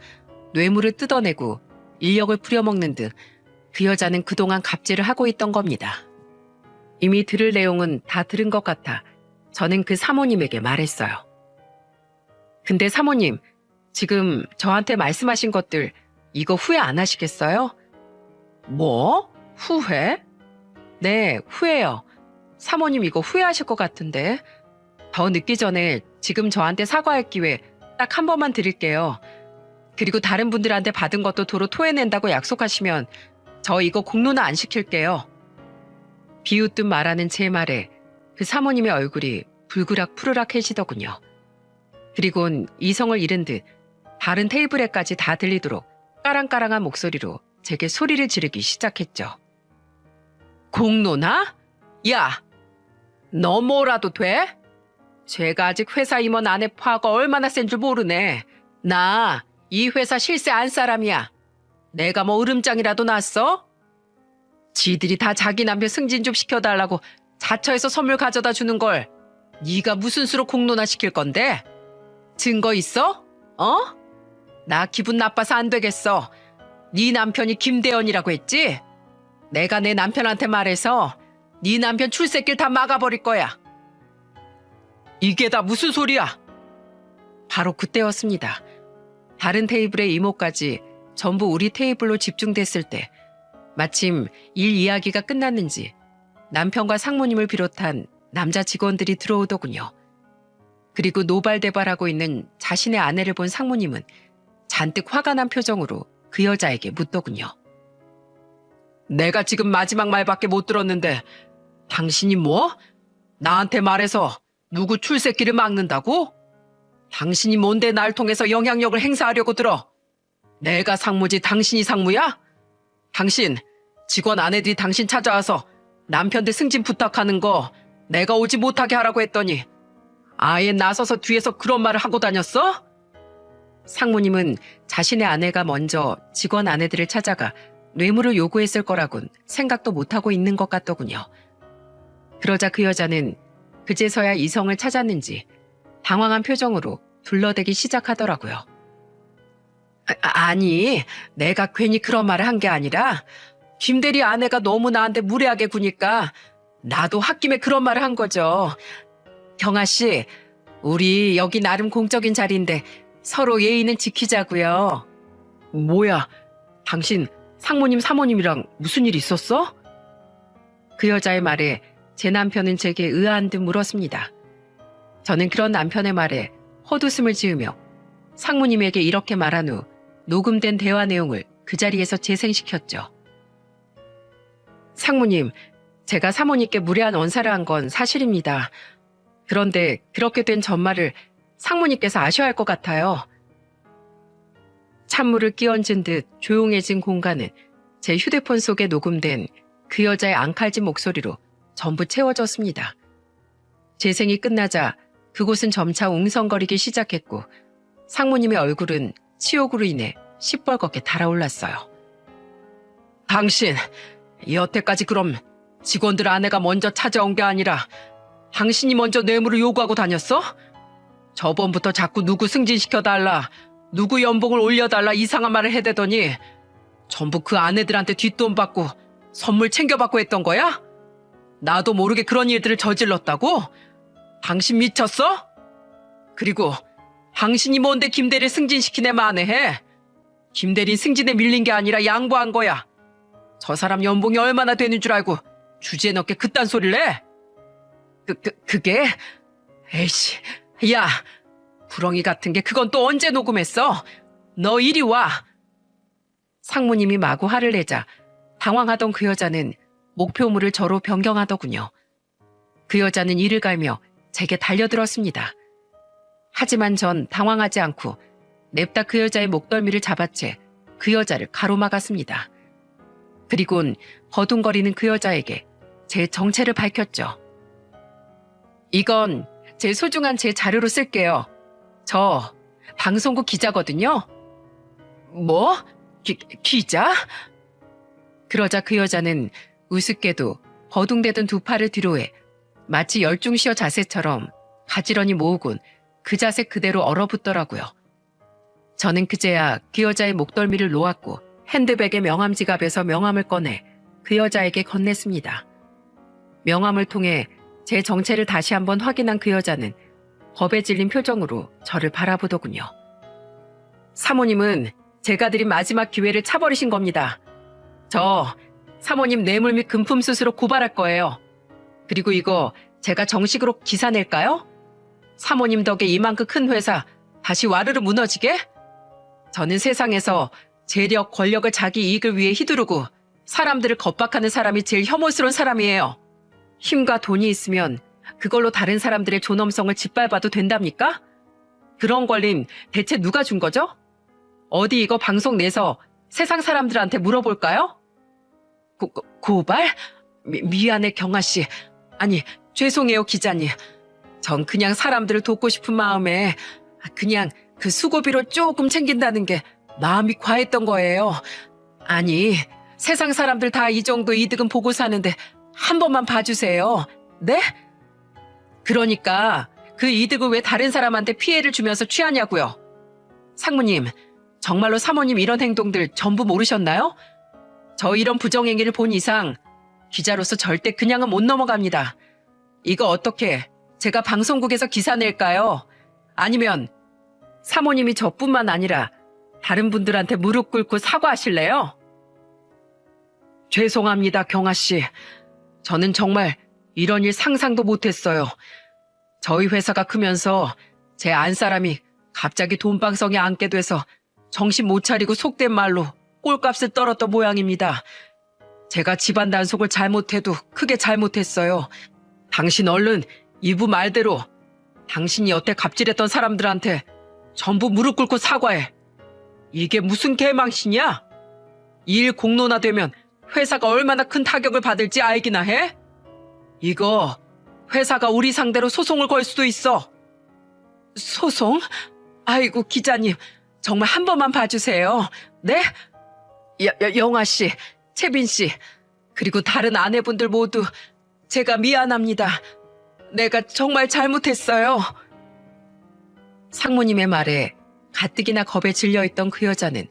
뇌물을 뜯어내고 인력을 부려먹는 등 그 여자는 그동안 갑질을 하고 있던 겁니다. 이미 들을 내용은 다 들은 것 같아 저는 그 사모님에게 말했어요. 근데 사모님, 지금 저한테 말씀하신 것들 이거 후회 안 하시겠어요? 뭐? 후회? 네, 후회요. 사모님 이거 후회하실 것 같은데. 더 늦기 전에 지금 저한테 사과할 기회 딱 한 번만 드릴게요. 그리고 다른 분들한테 받은 것도 도로 토해낸다고 약속하시면 저 이거 공론화 안 시킬게요. 비웃듯 말하는 제 말에 그 사모님의 얼굴이 불그락 푸르락해지더군요. 그리곤 이성을 잃은 듯 다른 테이블에까지 다 들리도록 까랑까랑한 목소리로 제게 소리를 지르기 시작했죠. 공론화? 야, 너 뭐라도 돼? 제가 아직 회사 임원 아내 파가 얼마나 센 줄 모르네. 나 이 회사 실세 안 사람이야. 내가 뭐 으름장이라도 났어? 지들이 다 자기 남편 승진 좀 시켜달라고 자처해서 선물 가져다 주는 걸 네가 무슨 수로 공론화시킬 건데? 증거 있어? 어? 나 기분 나빠서 안 되겠어. 네 남편이 김대현이라고 했지? 내가 내 남편한테 말해서 네 남편 출세길 다 막아버릴 거야. 이게 다 무슨 소리야? 바로 그때였습니다. 다른 테이블의 이모까지 전부 우리 테이블로 집중됐을 때 마침 일 이야기가 끝났는지 남편과 상무님을 비롯한 남자 직원들이 들어오더군요. 그리고 노발대발하고 있는 자신의 아내를 본 상무님은 잔뜩 화가 난 표정으로 그 여자에게 묻더군요. 내가 지금 마지막 말밖에 못 들었는데 당신이 뭐? 나한테 말해서 누구 출세길을 막는다고? 당신이 뭔데 날 통해서 영향력을 행사하려고 들어? 내가 상무지 당신이 상무야? 당신 직원 아내들이 당신 찾아와서 남편들 승진 부탁하는 거 내가 오지 못하게 하라고 했더니 아예 나서서 뒤에서 그런 말을 하고 다녔어? 상무님은 자신의 아내가 먼저 직원 아내들을 찾아가 뇌물을 요구했을 거라곤 생각도 못하고 있는 것 같더군요. 그러자 그 여자는 그제서야 이성을 찾았는지 당황한 표정으로 둘러대기 시작하더라고요. 아니, 내가 괜히 그런 말을 한 게 아니라 김대리 아내가 너무 나한테 무례하게 구니까 나도 홧김에 그런 말을 한 거죠. 경아 씨, 우리 여기 나름 공적인 자리인데 서로 예의는 지키자고요. 뭐야, 당신 상무님 사모님이랑 무슨 일 있었어? 그 여자의 말에 제 남편은 제게 의아한 듯 물었습니다. 저는 그런 남편의 말에 헛웃음을 지으며 상무님에게 이렇게 말한 후 녹음된 대화 내용을 그 자리에서 재생시켰죠. 상무님, 제가 사모님께 무례한 언사를 한 건 사실입니다. 그런데 그렇게 된 전말을 상무님께서 아셔야 할 것 같아요. 찬물을 끼얹은 듯 조용해진 공간은 제 휴대폰 속에 녹음된 그 여자의 앙칼진 목소리로 전부 채워졌습니다. 재생이 끝나자 그곳은 점차 웅성거리기 시작했고 상무님의 얼굴은 치욕으로 인해 시뻘겋게 달아올랐어요. 당신, 여태까지 그럼 직원들 아내가 먼저 찾아온 게 아니라 당신이 먼저 뇌물을 요구하고 다녔어? 저번부터 자꾸 누구 승진시켜달라, 누구 연봉을 올려달라 이상한 말을 해대더니 전부 그 아내들한테 뒷돈 받고 선물 챙겨받고 했던 거야? 나도 모르게 그런 일들을 저질렀다고? 당신 미쳤어? 그리고 당신이 뭔데 김대리 승진시키네 만회해? 김대리 승진에 밀린 게 아니라 양보한 거야. 저 사람 연봉이 얼마나 되는 줄 알고 주제에 넣게 그딴 소리를 해? 그게? 에이씨, 야, 구렁이 같은 게 그건 또 언제 녹음했어? 너 이리 와. 상무님이 마구 화를 내자 당황하던 그 여자는 목표물을 저로 변경하더군요. 그 여자는 이를 갈며 제게 달려들었습니다. 하지만 전 당황하지 않고 냅다 그 여자의 목덜미를 잡아채 그 여자를 가로막았습니다. 그리곤 버둥거리는 그 여자에게 제 정체를 밝혔죠. 이건 제 소중한 제 자료로 쓸게요. 저 방송국 기자거든요. 뭐? 기자? 그러자 그 여자는 우습게도 버둥대던 두 팔을 뒤로해 마치 열중시어 자세처럼 가지런히 모으곤 그 자세 그대로 얼어붙더라고요. 저는 그제야 그 여자의 목덜미를 놓았고 핸드백의 명함 지갑에서 명함을 꺼내 그 여자에게 건넸습니다. 명함을 통해 제 정체를 다시 한번 확인한 그 여자는 겁에 질린 표정으로 저를 바라보더군요. 사모님은 제가 드린 마지막 기회를 차버리신 겁니다. 저 사모님 뇌물 및 금품 수수로 고발할 거예요. 그리고 이거 제가 정식으로 기사 낼까요? 사모님 덕에 이만큼 큰 회사 다시 와르르 무너지게? 저는 세상에서 재력, 권력을 자기 이익을 위해 휘두르고 사람들을 겁박하는 사람이 제일 혐오스러운 사람이에요. 힘과 돈이 있으면 그걸로 다른 사람들의 존엄성을 짓밟아도 된답니까? 그런 권리는 대체 누가 준 거죠? 어디 이거 방송 내서 세상 사람들한테 물어볼까요? 고발? 미안해 경아 씨. 아니 죄송해요 기자님. 전 그냥 사람들을 돕고 싶은 마음에 그냥 그 수고비로 조금 챙긴다는 게 마음이 과했던 거예요. 아니 세상 사람들 다 이 정도 이득은 보고 사는데 한 번만 봐주세요. 네? 그러니까 그 이득을 왜 다른 사람한테 피해를 주면서 취하냐고요. 상무님, 정말로 사모님 이런 행동들 전부 모르셨나요? 저 이런 부정행위를 본 이상 기자로서 절대 그냥은 못 넘어갑니다. 이거 어떻게 제가 방송국에서 기사 낼까요? 아니면 사모님이 저뿐만 아니라 다른 분들한테 무릎 꿇고 사과하실래요? 죄송합니다, 경아 씨. 저는 정말 이런 일 상상도 못했어요. 저희 회사가 크면서 제 안사람이 갑자기 돈방석에 앉게 돼서 정신 못 차리고 속된 말로 꼴값을 떨었던 모양입니다. 제가 집안 단속을 잘못해도 크게 잘못했어요. 당신 얼른 이부 말대로 당신이 여태 갑질했던 사람들한테 전부 무릎 꿇고 사과해. 이게 무슨 개망신이야? 이 일 공론화되면 회사가 얼마나 큰 타격을 받을지 알기나 해? 이거 회사가 우리 상대로 소송을 걸 수도 있어. 소송? 아이고 기자님, 정말 한 번만 봐주세요. 네? 영아 씨, 채빈 씨, 그리고 다른 아내분들 모두 제가 미안합니다. 내가 정말 잘못했어요. 상무님의 말에 가뜩이나 겁에 질려있던 그 여자는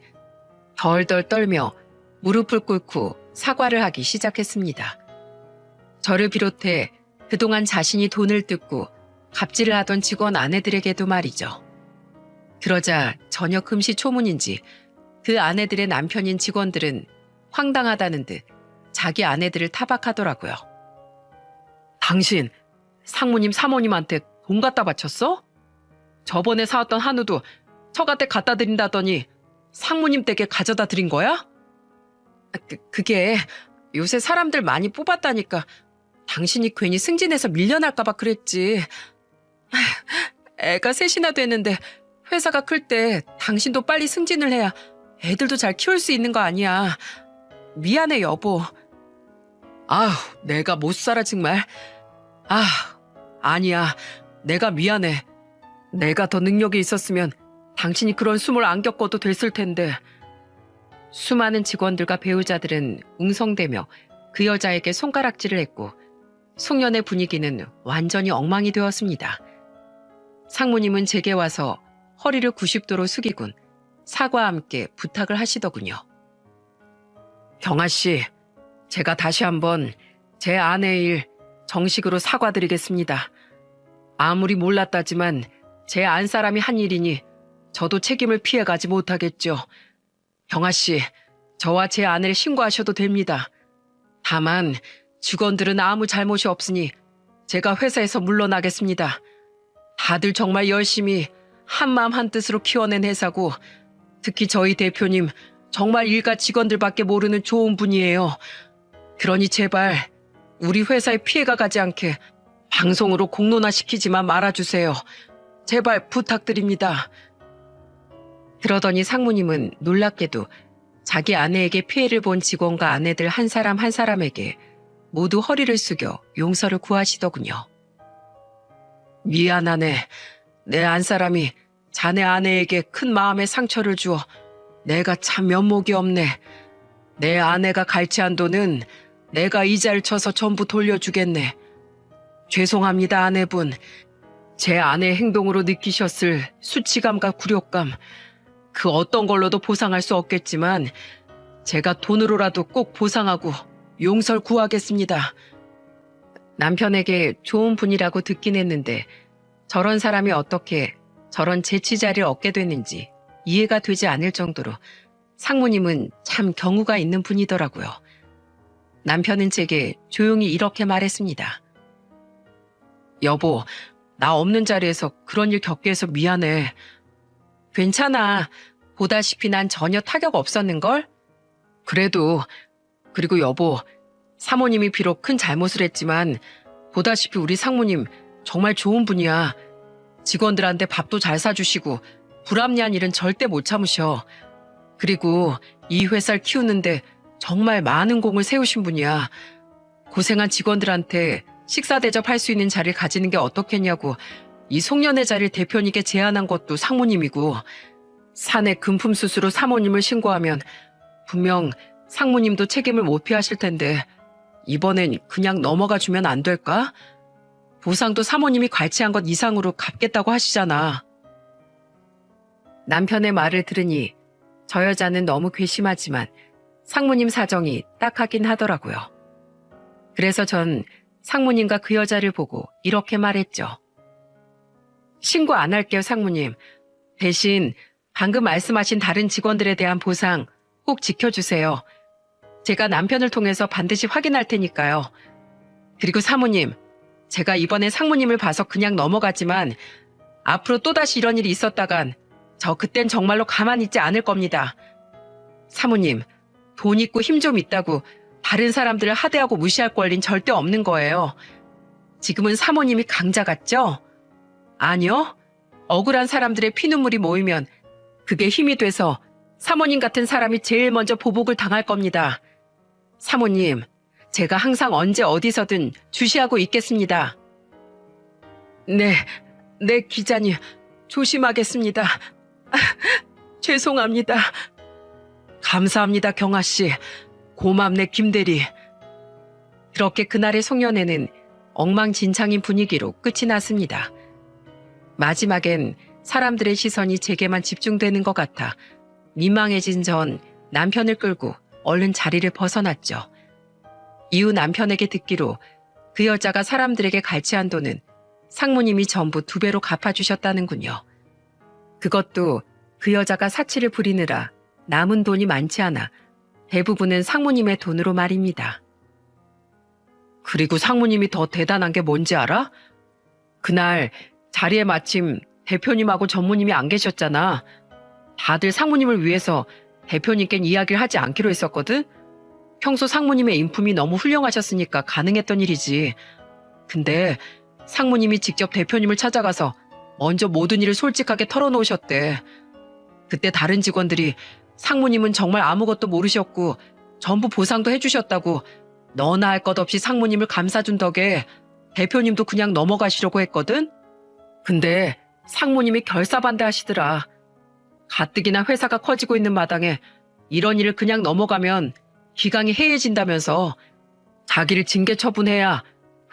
덜덜 떨며 무릎을 꿇고 사과를 하기 시작했습니다. 저를 비롯해 그동안 자신이 돈을 뜯고 갑질을 하던 직원 아내들에게도 말이죠. 그러자 저녁 금시초문인지 그 아내들의 남편인 직원들은 황당하다는 듯 자기 아내들을 타박하더라고요. 당신 상무님 사모님한테 돈 갖다 바쳤어? 저번에 사왔던 한우도 처갓댁 갖다 드린다더니 상무님 댁에 가져다 드린 거야? 그게 요새 사람들 많이 뽑았다니까 당신이 괜히 승진해서 밀려날까봐 그랬지. 애가 셋이나 됐는데 회사가 클 때 당신도 빨리 승진을 해야 애들도 잘 키울 수 있는 거 아니야. 미안해 여보. 아휴 내가 못 살아 정말. 아니야 내가 미안해. 내가 더 능력이 있었으면 당신이 그런 숨을 안 겪어도 됐을 텐데. 수많은 직원들과 배우자들은 웅성대며 그 여자에게 손가락질을 했고 송년회 분위기는 완전히 엉망이 되었습니다. 상무님은 제게 와서 허리를 90도로 숙이곤 사과와 함께 부탁을 하시더군요. 경아 씨, 제가 다시 한번 제 아내의 일 정식으로 사과드리겠습니다. 아무리 몰랐다지만 제 안사람이 한 일이니 저도 책임을 피해가지 못하겠죠. 경아 씨, 저와 제 아내를 신고하셔도 됩니다. 다만 직원들은 아무 잘못이 없으니 제가 회사에서 물러나겠습니다. 다들 정말 열심히 한마음 한뜻으로 키워낸 회사고 특히 저희 대표님 정말 일가 직원들밖에 모르는 좋은 분이에요. 그러니 제발 우리 회사에 피해가 가지 않게 방송으로 공론화시키지만 말아주세요. 제발 부탁드립니다. 그러더니 상무님은 놀랍게도 자기 아내에게 피해를 본 직원과 아내들 한 사람 한 사람에게 모두 허리를 숙여 용서를 구하시더군요. 미안하네. 내 안사람이 자네 아내에게 큰 마음의 상처를 주어 내가 참 면목이 없네. 내 아내가 갈취한 돈은 내가 이자를 쳐서 전부 돌려주겠네. 죄송합니다 아내분. 제 아내의 행동으로 느끼셨을 수치감과 굴욕감 그 어떤 걸로도 보상할 수 없겠지만 제가 돈으로라도 꼭 보상하고 용서를 구하겠습니다. 남편에게 좋은 분이라고 듣긴 했는데 저런 사람이 어떻게 저런 재치 자리를 얻게 됐는지 이해가 되지 않을 정도로 상무님은 참 경우가 있는 분이더라고요. 남편은 제게 조용히 이렇게 말했습니다. 여보, 나 없는 자리에서 그런 일 겪게 해서 미안해. 괜찮아. 보다시피 난 전혀 타격 없었는걸? 그리고 여보, 사모님이 비록 큰 잘못을 했지만 보다시피 우리 상무님 정말 좋은 분이야. 직원들한테 밥도 잘 사주시고 불합리한 일은 절대 못 참으셔. 그리고 이 회사를 키우는데 정말 많은 공을 세우신 분이야. 고생한 직원들한테 식사 대접할 수 있는 자리를 가지는 게 어떻겠냐고 이 송년회 자리를 대표님께 제안한 것도 상무님이고 사내 금품수수로 사모님을 신고하면 분명 상무님도 책임을 못 피하실 텐데 이번엔 그냥 넘어가 주면 안 될까? 보상도 사모님이 갈취한 것 이상으로 갚겠다고 하시잖아. 남편의 말을 들으니 저 여자는 너무 괘씸하지만 상무님 사정이 딱하긴 하더라고요. 그래서 전 상무님과 그 여자를 보고 이렇게 말했죠. 신고 안 할게요, 상무님. 대신 방금 말씀하신 다른 직원들에 대한 보상 꼭 지켜주세요. 제가 남편을 통해서 반드시 확인할 테니까요. 그리고 사모님, 제가 이번에 상무님을 봐서 그냥 넘어가지만 앞으로 또다시 이런 일이 있었다간 저 그땐 정말로 가만히 있지 않을 겁니다. 사모님, 돈 있고 힘 좀 있다고 다른 사람들을 하대하고 무시할 권리는 절대 없는 거예요. 지금은 사모님이 강자 같죠? 아니요. 억울한 사람들의 피눈물이 모이면 그게 힘이 돼서 사모님 같은 사람이 제일 먼저 보복을 당할 겁니다. 사모님, 제가 항상 언제 어디서든 주시하고 있겠습니다. 네, 기자님, 조심하겠습니다. 죄송합니다. 감사합니다, 경아씨. 고맙네, 김대리. 그렇게 그날의 송년회는 엉망진창인 분위기로 끝이 났습니다. 마지막엔 사람들의 시선이 제게만 집중되는 것 같아 민망해진 전 남편을 끌고 얼른 자리를 벗어났죠. 이후 남편에게 듣기로 그 여자가 사람들에게 갈취한 돈은 상무님이 전부 2배로 갚아주셨다는군요. 그것도 그 여자가 사치를 부리느라 남은 돈이 많지 않아 대부분은 상무님의 돈으로 말입니다. 그리고 상무님이 더 대단한 게 뭔지 알아? 그날 자리에 마침 대표님하고 전무님이 안 계셨잖아. 다들 상무님을 위해서 대표님께는 이야기를 하지 않기로 했었거든? 평소 상무님의 인품이 너무 훌륭하셨으니까 가능했던 일이지. 근데 상무님이 직접 대표님을 찾아가서 먼저 모든 일을 솔직하게 털어놓으셨대. 그때 다른 직원들이 상무님은 정말 아무것도 모르셨고 전부 보상도 해주셨다고 너나 할 것 없이 상무님을 감싸준 덕에 대표님도 그냥 넘어가시려고 했거든? 근데 상무님이 결사반대하시더라. 가뜩이나 회사가 커지고 있는 마당에 이런 일을 그냥 넘어가면 기강이 해해진다면서 자기를 징계 처분해야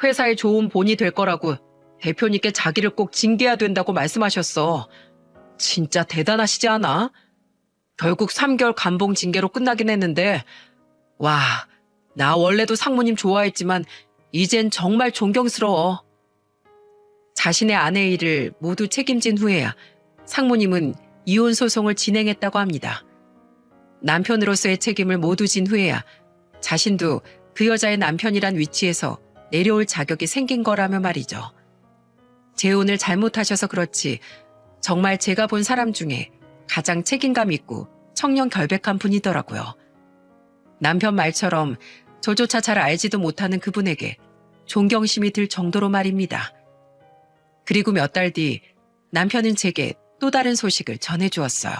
회사에 좋은 본이 될 거라고 대표님께 자기를 꼭 징계해야 된다고 말씀하셨어. 진짜 대단하시지 않아? 결국 3개월 감봉 징계로 끝나긴 했는데 와, 나 원래도 상무님 좋아했지만 이젠 정말 존경스러워. 자신의 아내의 일을 모두 책임진 후에야 상무님은 이혼 소송을 진행했다고 합니다. 남편으로서의 책임을 모두 진 후에야 자신도 그 여자의 남편이란 위치에서 내려올 자격이 생긴 거라며 말이죠. 재혼을 잘못하셔서 그렇지 정말 제가 본 사람 중에 가장 책임감 있고 청렴 결백한 분이더라고요. 남편 말처럼 저조차 잘 알지도 못하는 그분에게 존경심이 들 정도로 말입니다. 그리고 몇 달 뒤 남편은 제게 또 다른 소식을 전해주었어요.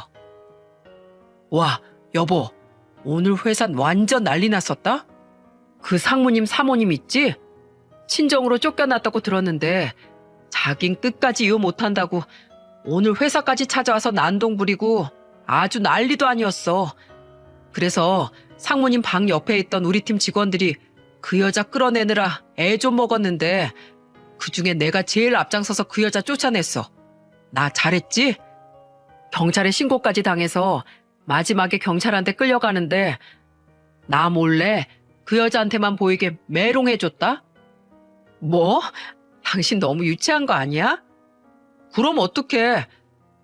와, 여보, 오늘 회사 완전 난리 났었다? 그 상무님 사모님 있지? 친정으로 쫓겨났다고 들었는데 자긴 끝까지 이혼 못한다고 오늘 회사까지 찾아와서 난동 부리고 아주 난리도 아니었어. 그래서 상무님 방 옆에 있던 우리 팀 직원들이 그 여자 끌어내느라 애 좀 먹었는데 그중에 내가 제일 앞장서서 그 여자 쫓아냈어. 나 잘했지? 경찰에 신고까지 당해서 마지막에 경찰한테 끌려가는데 나 몰래 그 여자한테만 보이게 메롱해줬다? 뭐? 당신 너무 유치한 거 아니야? 그럼 어떡해.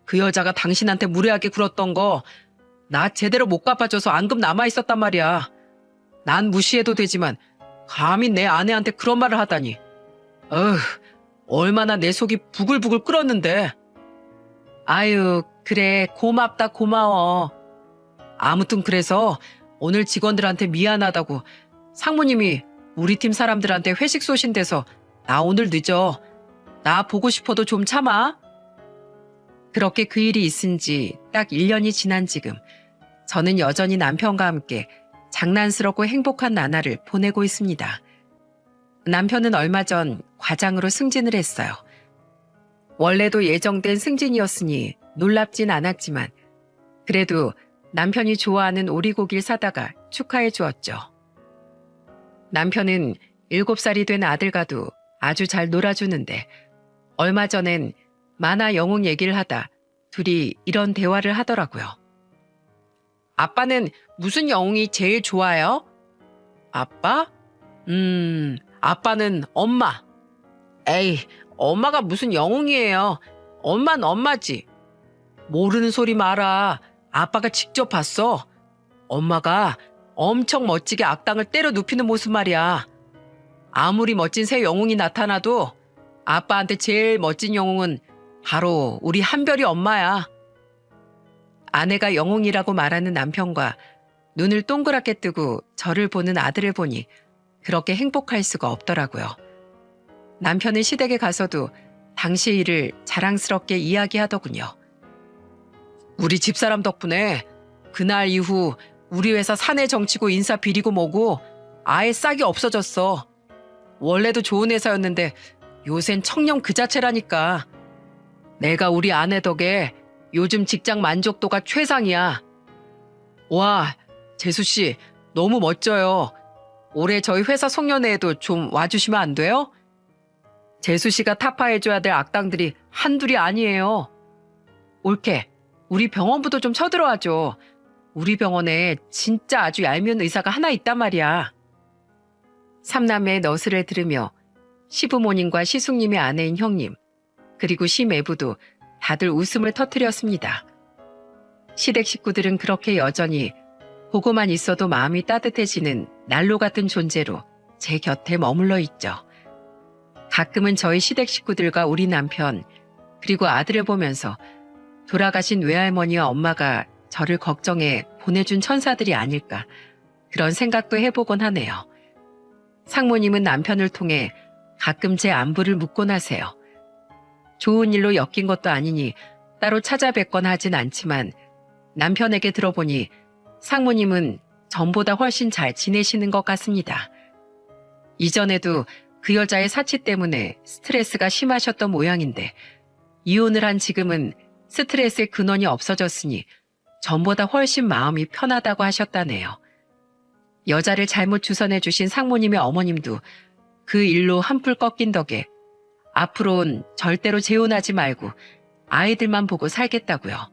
그 여자가 당신한테 무례하게 굴었던 거 나 제대로 못 갚아줘서 앙금 남아있었단 말이야. 난 무시해도 되지만 감히 내 아내한테 그런 말을 하다니. 얼마나 내 속이 부글부글 끓었는데. 아유, 그래, 고맙다, 고마워. 아무튼 그래서 오늘 직원들한테 미안하다고 상무님이 우리 팀 사람들한테 회식 쏘신대서 나 오늘 늦어. 나 보고 싶어도 좀 참아. 그렇게 그 일이 있은 지 딱 1년이 지난 지금 저는 여전히 남편과 함께 장난스럽고 행복한 나날을 보내고 있습니다. 남편은 얼마 전 과장으로 승진을 했어요. 원래도 예정된 승진이었으니 놀랍진 않았지만 그래도 남편이 좋아하는 오리고기를 사다가 축하해 주었죠. 남편은 7살이 된 아들과도 아주 잘 놀아주는데 얼마 전엔 만화 영웅 얘기를 하다 둘이 이런 대화를 하더라고요. 아빠는 무슨 영웅이 제일 좋아요? 아빠? 아빠는 엄마. 에이, 엄마가 무슨 영웅이에요. 엄만 엄마지. 모르는 소리 마라. 아빠가 직접 봤어. 엄마가 엄청 멋지게 악당을 때려 눕히는 모습 말이야. 아무리 멋진 새 영웅이 나타나도 아빠한테 제일 멋진 영웅은 바로 우리 한별이 엄마야. 아내가 영웅이라고 말하는 남편과 눈을 동그랗게 뜨고 저를 보는 아들을 보니 그렇게 행복할 수가 없더라고요. 남편은 시댁에 가서도 당시 일을 자랑스럽게 이야기하더군요. 우리 집사람 덕분에 그날 이후 우리 회사 사내 정치고 인사 비리고 뭐고 아예 싹이 없어졌어. 원래도 좋은 회사였는데 요샌 청렴 그 자체라니까. 내가 우리 아내 덕에 요즘 직장 만족도가 최상이야. 와, 재수씨 너무 멋져요. 올해 저희 회사 송년회에도 좀 와주시면 안 돼요? 재수씨가 타파해줘야 될 악당들이 한둘이 아니에요. 옳게 우리 병원부도 좀 쳐들어와줘. 우리 병원에 진짜 아주 얄미운 의사가 하나 있단 말이야. 삼남매의 너스를 들으며 시부모님과 시숙님의 아내인 형님, 그리고 시매부도 다들 웃음을 터뜨렸습니다. 시댁 식구들은 그렇게 여전히 보고만 있어도 마음이 따뜻해지는 난로 같은 존재로 제 곁에 머물러 있죠. 가끔은 저희 시댁 식구들과 우리 남편, 그리고 아들을 보면서 돌아가신 외할머니와 엄마가 저를 걱정해 보내준 천사들이 아닐까 그런 생각도 해보곤 하네요. 상무님은 남편을 통해 가끔 제 안부를 묻곤 하세요. 좋은 일로 엮인 것도 아니니 따로 찾아뵙거나 하진 않지만 남편에게 들어보니 상무님은 전보다 훨씬 잘 지내시는 것 같습니다. 이전에도 그 여자의 사치 때문에 스트레스가 심하셨던 모양인데 이혼을 한 지금은 스트레스의 근원이 없어졌으니 전보다 훨씬 마음이 편하다고 하셨다네요. 여자를 잘못 주선해 주신 상무님의 어머님도 그 일로 한풀 꺾인 덕에 앞으로는 절대로 재혼하지 말고 아이들만 보고 살겠다고요.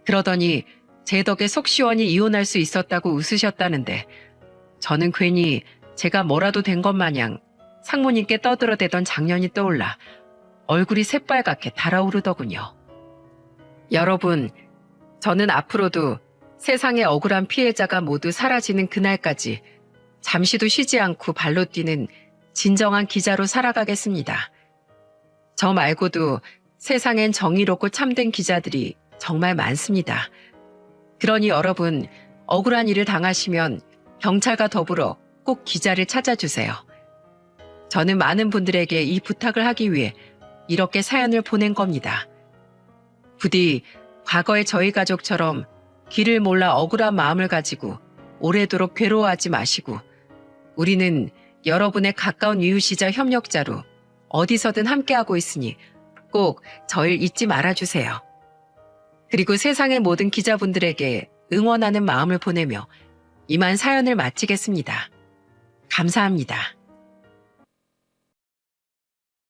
그러더니 제 덕에 속 시원히 이혼할 수 있었다고 웃으셨다는데 저는 괜히 제가 뭐라도 된 것 마냥 상무님께 떠들어대던 작년이 떠올라 얼굴이 새빨갛게 달아오르더군요. 여러분, 저는 앞으로도 세상의 억울한 피해자가 모두 사라지는 그날까지 잠시도 쉬지 않고 발로 뛰는 진정한 기자로 살아가겠습니다. 저 말고도 세상엔 정의롭고 참된 기자들이 정말 많습니다. 그러니 여러분, 억울한 일을 당하시면 경찰과 더불어 꼭 기자를 찾아주세요. 저는 많은 분들에게 이 부탁을 하기 위해 이렇게 사연을 보낸 겁니다. 부디 과거의 저희 가족처럼 길을 몰라 억울한 마음을 가지고 오래도록 괴로워하지 마시고 우리는 여러분의 가까운 이웃이자 협력자로 어디서든 함께하고 있으니 꼭 저를 잊지 말아주세요. 그리고 세상의 모든 기자분들에게 응원하는 마음을 보내며 이만 사연을 마치겠습니다. 감사합니다.